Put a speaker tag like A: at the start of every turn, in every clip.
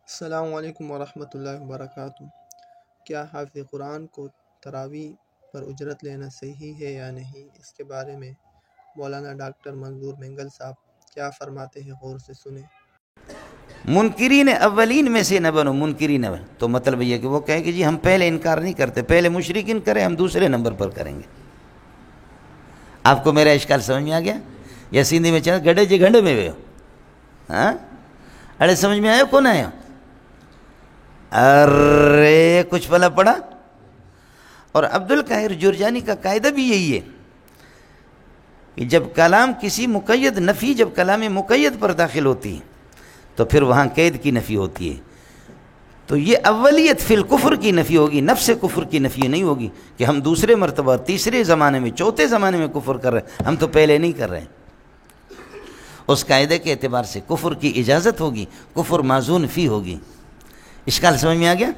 A: السلام علیکم ورحمۃ اللہ وبرکاتہ۔ کیا حافظ قرآن کو تراویح پر اجرت لینا صحیح ہے یا نہیں؟ اس کے بارے میں مولانا ڈاکٹر منظور مینگل صاحب کیا فرماتے ہیں، غور سے سنیں۔
B: منکرین اولین میں سے نہ بنو، منکرین اول تو مطلب یہ کہ وہ کہے کہ جی ہم پہلے انکار نہیں کرتے، پہلے مشرکین کریں، ہم دوسرے نمبر پر کریں گے۔ آپ کو میرا اشکال سمجھ میں آ گیا؟ یا سندھی میں چاہے گڈے جی گھنڈ میں وے ہاں ارے سمجھ میں آیا کون آیا؟ ارے کچھ بلا پڑا۔ اور عبد القاہر جرجانی کا قاعدہ بھی یہی ہے کہ جب کلام کسی مقید نفی جب کلام مقید پر داخل ہوتی ہے تو پھر وہاں قید کی نفی ہوتی ہے، تو یہ اولیت فی الکفر کی نفی ہوگی، نفس کفر کی نفی نہیں ہوگی کہ ہم دوسرے مرتبہ تیسرے زمانے میں چوتھے زمانے میں کفر کر رہے ہیں، ہم تو پہلے نہیں کر رہے ہیں۔ اس قاعدے کے اعتبار سے کفر کی اجازت ہوگی، کفر معزون فی ہوگی۔ اشکال سمجھ میں آ گیا؟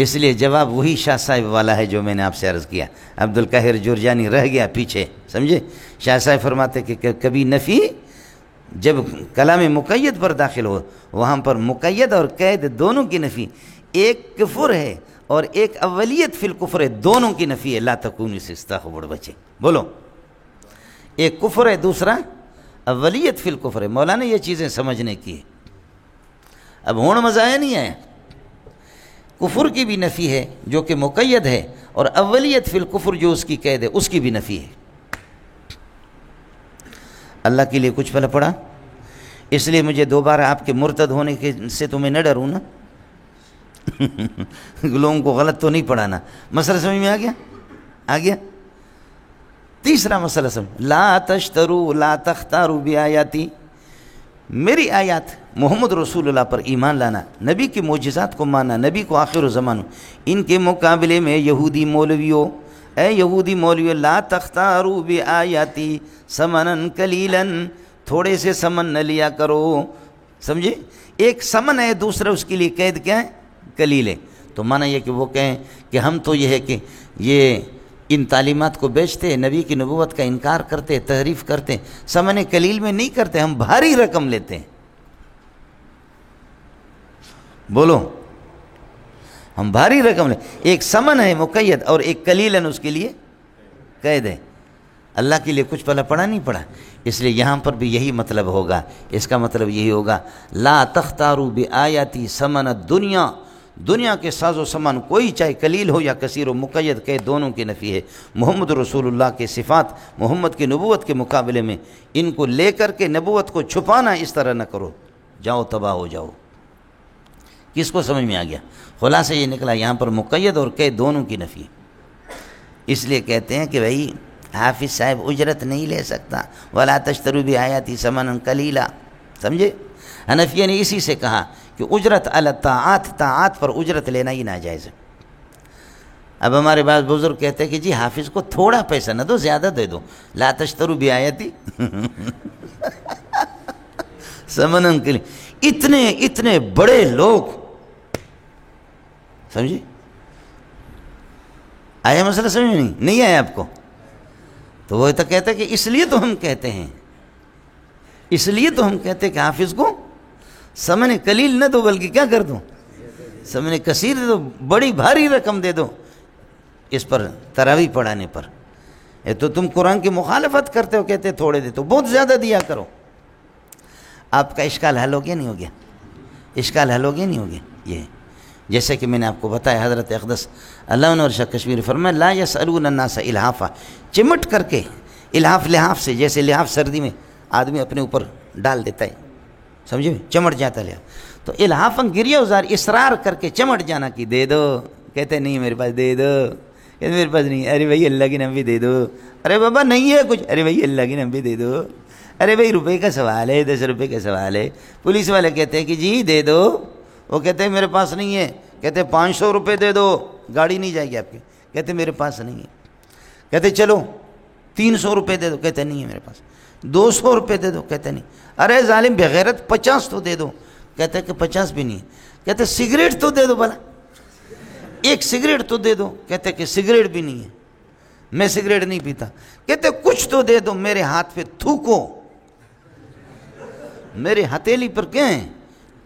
B: اس لیے جواب وہی شاہ صاحب والا ہے جو میں نے آپ سے عرض کیا۔ عبد القاہر جرجانی رہ گیا پیچھے، سمجھے؟ شاہ صاحب فرماتے کہ کبھی نفی جب کلام مقید پر داخل ہو، وہاں پر مقید اور قید دونوں کی نفی، ایک کفر ہے اور ایک اولیت فی الکفر ہے، دونوں کی نفی ہے۔ لا تکون استغفر بچے بولو، ایک کفر ہے، دوسرا اولیت فی الکفر ہے۔ مولانا یہ چیزیں سمجھنے کی ہے۔ اب ہون مزہ آیا نہیں آیا؟ کفر کی بھی نفی ہے جو کہ مقید ہے، اور اولیت فی الکفر جو اس کی قید ہے اس کی بھی نفی ہے۔ اللہ کے لیے کچھ پھل پڑا، اس لیے مجھے دوبارہ آپ کے مرتد ہونے کے سے تو میں نہ ڈروں نا، لوگوں کو غلط تو نہیں پڑھانا۔ مسئلہ سمجھ میں آ گیا؟ آ گیا؟ تیسرا مسئلہ سمجھ، لا تشترو لا تختارو بیااتی، میری آیات محمد رسول اللہ پر ایمان لانا، نبی کی معجزات کو ماننا، نبی کو آخر زمان، ان کے مقابلے میں یہودی مولویوں، اے یہودی مولویوں، لا تختارو بیااتی سمنن قلیلن، تھوڑے سے سمن نہ لیا کرو، سمجھے؟ ایک سمن ہے، دوسرا اس کے لیے قید کیا ہے؟ قلیل ہے۔ تو معنی یہ کہ وہ کہیں کہ ہم تو یہ ہے کہ یہ ان تعلیمات کو بیچتے، نبی کی نبوت کا انکار کرتے، تحریف کرتے، سمن قلیل میں نہیں کرتے، ہم بھاری رقم لیتے ہیں۔ بولو، ہم بھاری رقم لیں، ایک سمن ہے مقید اور ایک قلیلاً اس کے لیے قید ہے۔ اللہ کے لیے کچھ پلا پڑا نہیں پڑا، اس لیے یہاں پر بھی یہی مطلب ہوگا۔ اس کا مطلب یہی ہوگا، لا تختارو بآیاتی ثمن الدنیا، دنیا کے ساز و سامان کوئی چاہے قلیل ہو یا کثیر ہو، مقید قید دونوں کی نفی ہے۔ محمد رسول اللہ کے صفات محمد کی نبوت کے مقابلے میں ان کو لے کر کے نبوت کو چھپانا اس طرح نہ کرو، جاؤ تباہ ہو جاؤ۔ کس کو سمجھ میں آ گیا؟ خلاصہ یہ نکلا یہاں پر مقید اور قید دونوں کی نفی۔ اس لیے کہتے ہیں کہ بھائی حافظ صاحب اجرت نہیں لے سکتا، ولا تشتروا بآیاتی ثمنا قلیلا، سمجھے؟ حنفیہ نے اسی سے کہا کہ اجرت علی الطاعات، طاعات پر اجرت لینا ہی ناجائز ہے۔ اب ہمارے بعض بزرگ کہتے ہیں کہ جی حافظ کو تھوڑا پیسہ نہ دو، زیادہ دے دو، لا تشتروا بآیاتی ثمنا قلیلا۔ اتنے بڑے لوگ، سمجھے؟ آیا مسئلہ سمجھ میں نہیں آیا آپ کو؟ تو وہ تو کہتا ہے کہ اس لیے تو ہم کہتے ہیں، اس لیے تو ہم کہتے ہیں کہ حافظ کو سمن قلیل نہ دو بلکہ کیا کر دو، سمن کثیر دے دو، بڑی بھاری رقم دے دو اس پر تراویح پڑھانے پر۔ یہ تو تم قرآن کی مخالفت کرتے ہو، کہتے تھوڑے دے تو بہت زیادہ دیا کرو۔ آپ کا اشکال حل ہو گیا نہیں ہو گیا؟ اشکال حل ہو گیا نہیں ہو گیا؟ یہ جیسے کہ میں نے آپ کو بتایا، حضرت اقدس علامہ انور شاہ کشمیری فرمایا، لا یسألون الناس الحافا، چمٹ کر کے، الحاف لحاف سے، جیسے لحاف سردی میں آدمی اپنے اوپر ڈال دیتا ہے، سمجھے؟ چمٹ جاتا ہے لحاف، تو الحافاً گریہ ازار، اصرار کر کے چمٹ جانا کہ دے دو، کہتے نہیں میرے پاس دے دو، کہتے میرے پاس نہیں، ارے بھائی اللہ کی نام بھی دے دو، ارے بابا نہیں ہے کچھ، ارے بھائی اللہ کی نام بھی دے دو، ارے بھائی روپے کا سوال ہے، 10 روپے کا سوال ہے۔ پولیس والے کہتے ہیں کہ جی دے دو، وہ کہتے ہیں میرے پاس نہیں ہے، کہتے 500 روپے دے دو، گاڑی نہیں جائے گی آپ کی، کہتے میرے پاس نہیں ہے، کہتے چلو 300 روپے دے دو، کہتے نہیں ہے میرے پاس، 200 روپے دے دو، کہتے نہیں، ارے ظالم بغیرت 50 تو دے دو، کہتے کہ 50 بھی نہیں ہے، کہتے سگریٹ تو دے دو بھلا، ایک سگریٹ تو دے دو، کہتے کہ سگریٹ بھی نہیں ہے، میں سگریٹ نہیں پیتا، کہتے کچھ تو دے دو، میرے ہاتھ پہ تھوکو، میرے ہتھیلی پر کیا ہے؟